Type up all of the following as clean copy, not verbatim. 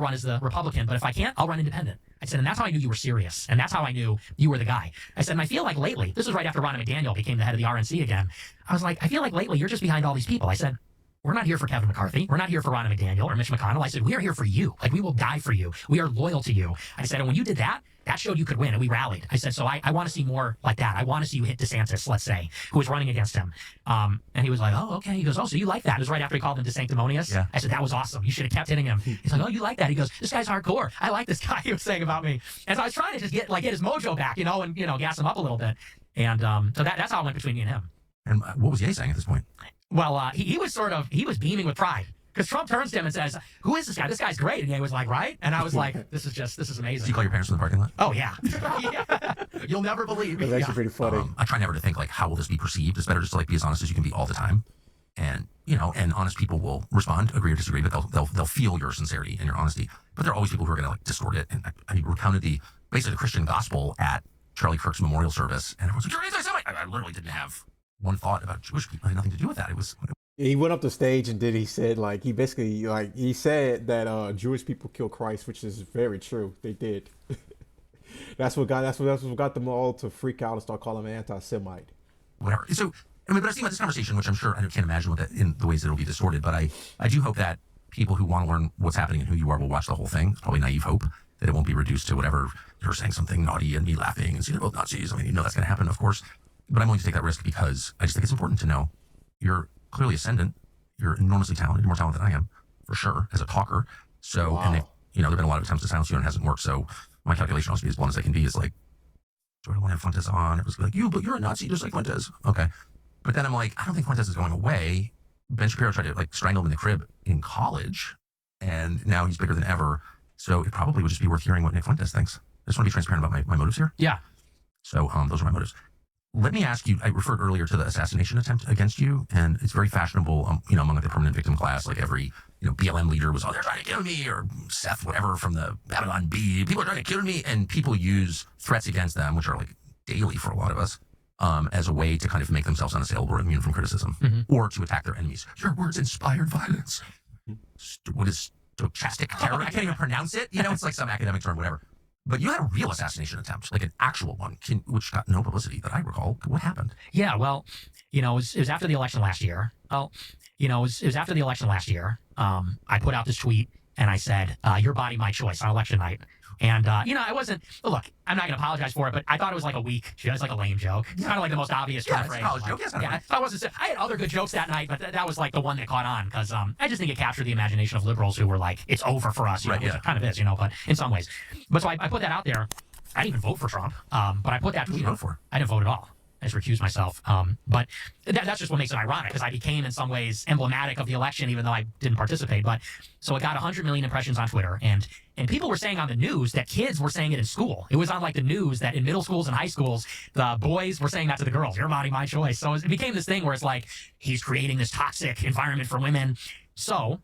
to run as the Republican, but if I can't, I'll run independent. I said, and that's how I knew you were serious. And that's how I knew you were the guy. I said, and I feel like lately, this was right after Ronna McDaniel became the head of the RNC again. I was like, I feel like lately you're just behind all these people. I said, we're not here for Kevin McCarthy. We're not here for Ronna McDaniel or Mitch McConnell. I said, we are here for you. Like, we will die for you. We are loyal to you. I said, and when you did that, that showed you could win, and we rallied. I said, so I want to see more like that. I want to see you hit DeSantis, let's say, who was running against him. And he was like, oh, okay. He goes, oh, so you like that? It was right after he called him DeSanctimonious. Yeah. I said, that was awesome. You should have kept hitting him. He's like, oh, you like that? He goes, this guy's hardcore. I like this guy he was saying about me. And so I was trying to just get his mojo back, and, gas him up a little bit. And so that's how it went between me and him. And what was Ye saying at this point? Well, he was beaming with pride. Because Trump turns to him and says, who is this guy? This guy's great. And he was like, right? And I was like, this is amazing. Did you call your parents in the parking lot? Oh, yeah. Yeah. You'll never believe me. That's actually pretty funny. I try never to think, like, how will this be perceived? It's better just to, like, be as honest as you can be all the time. And, and honest people will respond, agree or disagree, but they'll feel your sincerity and your honesty. But there are always people who are going to, like, distort it. And I recounted basically the Christian gospel at Charlie Kirk's memorial service. And everyone's like, you're anti-Semite. I literally didn't have one thought about Jewish people. I had nothing to do with that. It was... He went up the stage and he said he said that Jewish people kill Christ, which is very true. They did. that's what got them all to freak out and start calling him anti-Semite. Whatever. So but I see about this conversation, which I'm sure I can't imagine what that in the ways that it'll be distorted, but I do hope that people who want to learn what's happening and who you are will watch the whole thing. It's probably naive hope that it won't be reduced to whatever you're saying something naughty and me laughing and see they're both Nazis. I mean, that's going to happen, of course. But I'm willing to take that risk because I just think it's important to know you're clearly ascendant. You're enormously talented, more talented than I am, for sure, as a talker. So, wow. And there have been a lot of attempts to silence you and it hasn't worked. So my calculation has to be as blunt as I can be is like, do I want to have Fuentes on? It was like, but you're a Nazi just like Fuentes. Okay. But then I'm like, I don't think Fuentes is going away. Ben Shapiro tried to like strangle him in the crib in college and now he's bigger than ever. So it probably would just be worth hearing what Nick Fuentes thinks. I just want to be transparent about my motives here. Yeah. So those are my motives. Let me ask you, I referred earlier to the assassination attempt against you, and it's very fashionable, among the permanent victim class, like every, BLM leader was, they're trying to kill me, or Seth, whatever, from the Babylon Bee, people are trying to kill me, and people use threats against them, which are like daily for a lot of us, as a way to kind of make themselves unassailable or immune from criticism, or to attack their enemies. Your words inspired violence. What is stochastic terror? I can't even pronounce it. It's like some academic term, whatever. But you had a real assassination attempt, like an actual one, which got no publicity that I recall. What happened? Yeah, well, it was after the election last year. Well, it was after the election last year. I put out this tweet and I said, your body, my choice on election night. And, I wasn't, look, I'm not going to apologize for it, but I thought it was like a weak, just like a lame joke. It's kind of like the most obvious it's a phrase. college joke. I had other good jokes that night, but that was like the one that caught on because I just think it captured the imagination of liberals who were like, it's over for us, which it kind of is, but in some ways. But so I put that out there. I didn't even vote for Trump, but I put that tweet out for. I didn't vote at all. I just recused myself. But that's just what makes it ironic because I became in some ways emblematic of the election, even though I didn't participate. But so it got 100 million impressions on Twitter. And people were saying on the news that kids were saying it in school. It was on like the news that in middle schools and high schools, the boys were saying that to the girls, your body, my choice. So it became this thing where it's like, he's creating this toxic environment for women. So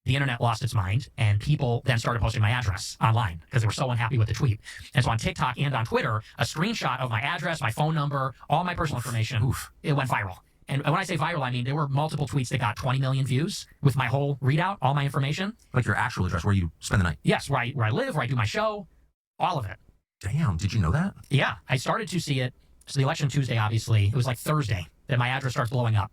the internet lost its mind and people then started posting my address online because they were so unhappy with the tweet. And so on TikTok and on Twitter, a screenshot of my address, my phone number, all my personal information, it went viral. And when I say viral, I mean there were multiple tweets that got 20 million views with my whole readout, all my information. Like your actual address, where you spend the night? Yes, where I live, where I do my show, all of it. Damn, did you know that? Yeah, I started to see it. So the election Tuesday, obviously, it was like Thursday that my address starts blowing up.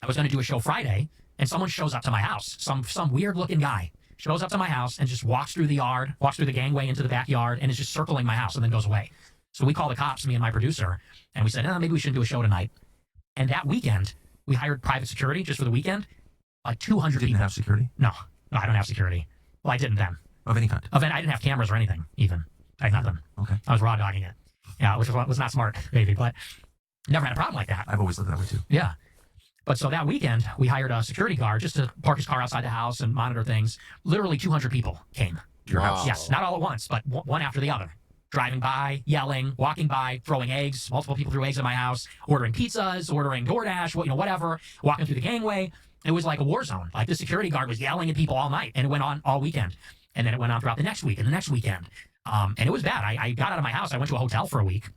I was going to do a show Friday, and someone shows up to my house. Some weird looking guy shows up to my house and just walks through the yard, walks through the gangway into the backyard, and is just circling my house and then goes away. So we call the cops, me and my producer, and we said, maybe we shouldn't do a show tonight. And that weekend, we hired private security just for the weekend. Like 200 people. You didn't have security? No, I don't have security. Well, I didn't then. Of any kind? I didn't have cameras or anything, even. I had nothing. Okay. I was raw dogging it. Yeah, which was not smart, maybe, but never had a problem like that. I've always lived that way too. Yeah. But so that weekend, we hired a security guard just to park his car outside the house and monitor things. Literally 200 people came to your house. Yes, not all at once, but one after the other. Driving by, yelling, walking by, throwing eggs. Multiple people threw eggs at my house, ordering pizzas, ordering DoorDash, whatever, walking through the gangway. It was like a war zone. Like the security guard was yelling at people all night, and it went on all weekend. And then it went on throughout the next week and the next weekend. And it was bad. I got out of my house. I went to a hotel for a week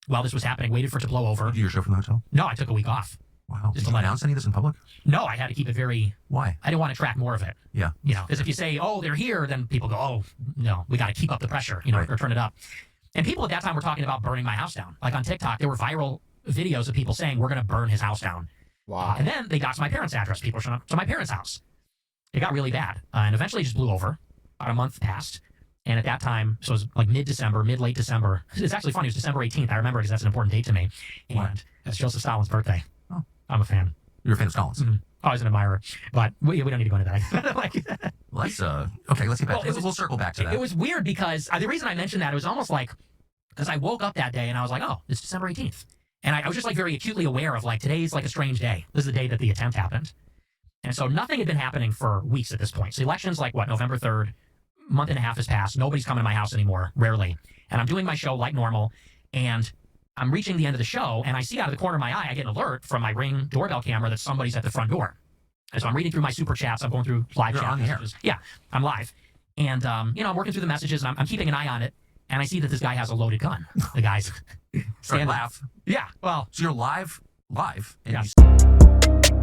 while this was happening, waited for it to blow over. Did you do your show from the hotel? No, I took a week off. Wow. Just Did to you let announce any of this in public? No, I had to keep it very. Why? I didn't want to track more of it. Yeah. You know, because if you say, "Oh, they're here," then people go, "Oh, no, we got to keep up the pressure," you know, Right. or turn it up. And people at that time were talking about burning my house down. Like on TikTok, there were viral videos of people saying, "We're going to burn his house down." Wow. And then they got to my parents' address. People showing up to my parents' house. It got really bad, and eventually it just blew over. About a month passed. And at that time, so it was like mid-December, late December. It's actually funny. It was December 18th. I remember because that's an important date to me. And What? it's Joseph Stalin's birthday. Oh. I'm a fan. You're a fan of Stalin's. Mm-hmm. Always an admirer. But we don't need to go into that. Like, Let's okay. Let's get back. Well, We'll circle back to that. it was weird because the reason I mentioned that, it was almost like, because I woke up that day and I was like, oh, it's December 18th. And I was just like very acutely aware of like, today's like a strange day. This is the day that the attempt happened. And so nothing had been happening for weeks at this point. So the election's like, what, November 3rd? Month and a half has passed. Nobody's coming to my house anymore, rarely. And I'm doing my show like normal. And I'm reaching the end of the show. And I see out of the corner of my eye, I get an alert from my Ring doorbell camera that somebody's at the front door. And so I'm reading through my super chats. I'm going through live You're chat on the air. messages. Yeah, I'm live. And, you know, I'm working through the messages and I'm keeping an eye on it. And I see that this guy has a loaded gun. The guy's Sorry, standing. laugh. Yeah, well, So you're live, and Yeah. you